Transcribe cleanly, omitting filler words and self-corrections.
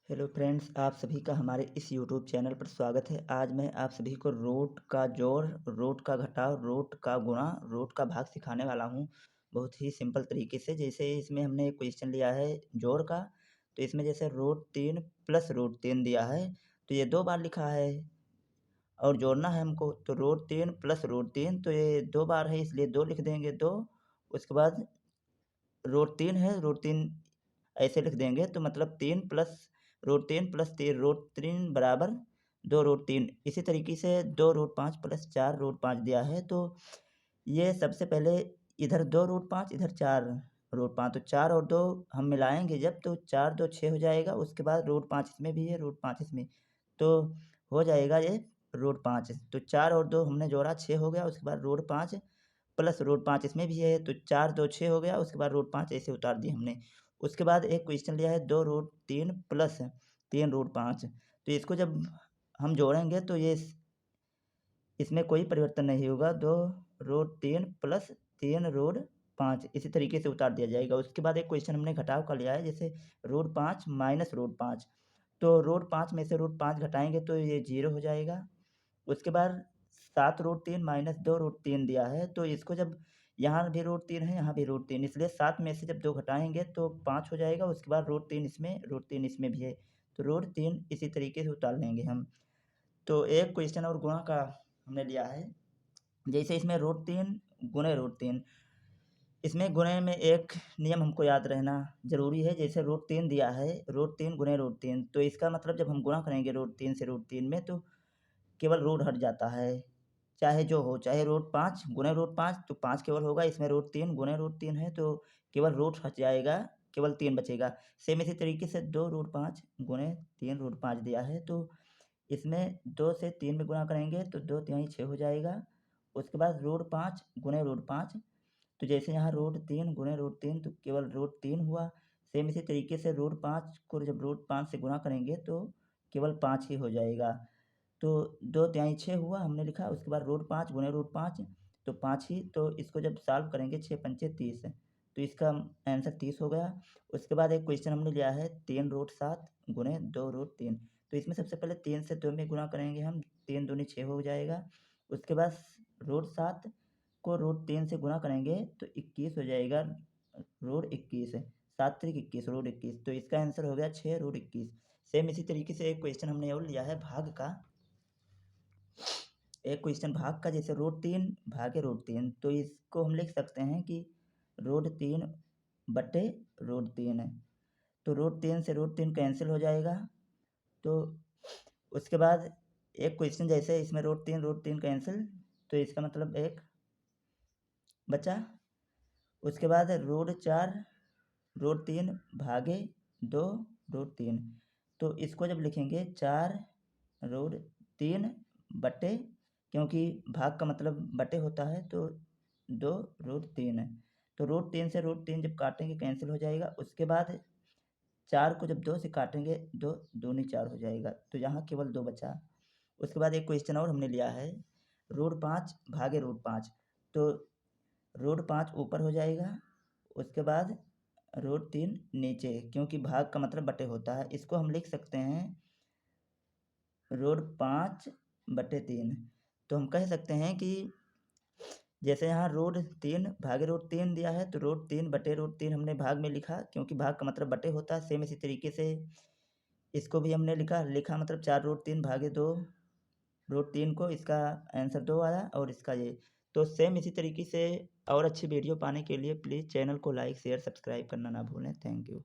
Hello friends, आप सभी का हमारे इस यूट्यूब चैनल पर स्वागत है। आज मैं आप सभी को रूट का जोड़, रूट का घटाव, रूट का गुणा, रूट का भाग सिखाने वाला हूँ बहुत ही सिंपल तरीके से। जैसे इसमें हमने एक क्वेश्चन लिया है जोड़ का, तो इसमें जैसे रूट 3 प्लस रूट 3 दिया है, तो ये 2 बार लिखा है और जोड़ना है हमको। तो रूट 3 प्लस रूट 3, तो ये 2 बार है इसलिए 2 लिख देंगे 2। उसके बाद रूट 3 है, रूट 3 ऐसे लिख देंगे, तो मतलब 3 प्लस रूट 3 बराबर 2 रूट 3। इसी तरीके से 2 रूट 5 प्लस 4 रूट 5 दिया है, तो ये सबसे पहले इधर 2 रूट 5, इधर 4 रूट 5, तो 4 और 2 हम मिलाएंगे जब, तो 4 2 6 हो जाएगा। उसके बाद रूट 5 इसमें भी है, रूट 5 इसमें, तो हो जाएगा ये रूट 5। तो 4 और 2 हमने जोड़ा 6 हो गया। उसके बाद रूट 5 प्लस रूट 5 इसमें भी है, तो 4 2 6 हो गया। उसके बाद रूट 5 ऐसे उतार दिए हमने। उसके बाद एक क्वेश्चन लिया है 2 रूट 3 प्लस 3 रूट 5, तो इसको जब हम जोड़ेंगे तो ये इसमें कोई परिवर्तन नहीं होगा। 2 रूट 3 प्लस 3 रूट 5 इसी तरीके से उतार दिया जाएगा। उसके बाद एक क्वेश्चन हमने घटाव का लिया है, जैसे रूट 5 माइनस रूट 5, तो रूट 5 में से रूट 5 घटाएंगे तो ये 0 हो जाएगा। उसके बाद 7 रूट 3 माइनस 2 रूट 3 दिया है, तो इसको जब यहाँ भी रूट 3 है, यहाँ भी रूट 3, इसलिए 7 में से जब 2 घटाएंगे तो 5 हो जाएगा। उसके बाद रूट 3 इसमें भी है, तो रूट 3 इसी तरीके से उतार लेंगे हम। तो एक क्वेश्चन और गुणा का हमने लिया है, जैसे इसमें रूट 3 गुणे रूट 3। इसमें गुणे में एक नियम हमको याद रहना ज़रूरी है। जैसे रूट 3 दिया है, रूट 3 गुणे रूट 3, तो इसका मतलब जब हम गुणा करेंगे रूट 3 से रूट 3 में, तो केवल रूट हट जाता है, चाहे जो हो। चाहे रूट 5 गुणे रूट 5, तो 5 केवल होगा। इसमें रूट 3 गुणे रूट 3 है, तो केवल रूट हट जाएगा, केवल 3 बचेगा। सेम इसी तरीके से 2 रूट 5 गुणे 3 रूट 5 दिया है, तो इसमें 2 से 3 में गुणा करेंगे तो 2 तिहाई 6 हो जाएगा। उसके बाद रूट 5 गुणे रूट 5, तो जैसे यहाँ रूट 3 गुणे रूट 3, तो केवल रूट 3 हुआ। सेम इसी तरीके से रूट 5 को जब रूट 5 से गुणा करेंगे तो केवल 5 ही हो जाएगा। तो 2 तिहाई 6 हुआ हमने लिखा। उसके बाद रूट 5 गुणे रूट 5, तो 5 ही। तो इसको जब सॉल्व करेंगे 6 पंचे 30, तो इसका आंसर 30 हो गया। उसके बाद एक क्वेश्चन हमने लिया है 3 रूट 7 गुणे 2 रूट 3, तो इसमें सबसे पहले 3 से 2 में गुणा करेंगे हम, 3 दूनी 6 हो जाएगा। उसके बाद रूट 7 को रूट 3 से गुणा करेंगे तो 21 हो जाएगा, रूट 21, 7 3 21, रूट 21, तो इसका आंसर हो गया 6 रूट 21। सेम इसी तरीके से एक क्वेश्चन हमने और लिया है भाग का। एक क्वेश्चन भाग का, जैसे रूट 3 भागे रूट 3, तो इसको हम लिख सकते हैं कि रूट 3 बटे रूट 3 है। तो रूट 3 से रूट 3 कैंसिल हो जाएगा। तो उसके बाद एक क्वेश्चन, जैसे इसमें रूट 3 कैंसिल, तो इसका मतलब एक बचा। उसके बाद रूट 4 रूट 3 भागे 2 रूट 3, तो इसको जब लिखेंगे 4 रूट 3 बटे, क्योंकि भाग का मतलब बटे होता है, तो 2 रूट 3 है। तो रूट 3 से रूट 3 जब काटेंगे कैंसिल हो जाएगा। उसके बाद 4 को जब 2 से काटेंगे, 2 दूनी 4 हो जाएगा, तो यहाँ केवल 2 बचा। उसके बाद एक क्वेश्चन और हमने लिया है रूट 5 भागे रूट 5, तो रूट 5 ऊपर हो जाएगा। उसके बाद रूट 3 नीचे, क्योंकि भाग का मतलब बटे होता है। इसको हम लिख सकते हैं रूट 5/3। तो हम कह सकते हैं कि जैसे यहाँ रूट 3 भागे रूट 3 दिया है, तो रूट 3/रूट 3 हमने भाग में लिखा, क्योंकि भाग का मतलब बटे होता है। सेम इसी तरीके से इसको भी हमने लिखा मतलब 4 रूट 3 भागे 2 रूट 3 को, इसका आंसर 2 आया और इसका ये। तो सेम इसी तरीके से और अच्छी वीडियो पाने के लिए प्लीज़ चैनल को लाइक शेयर सब्सक्राइब करना ना भूलें। Thank you.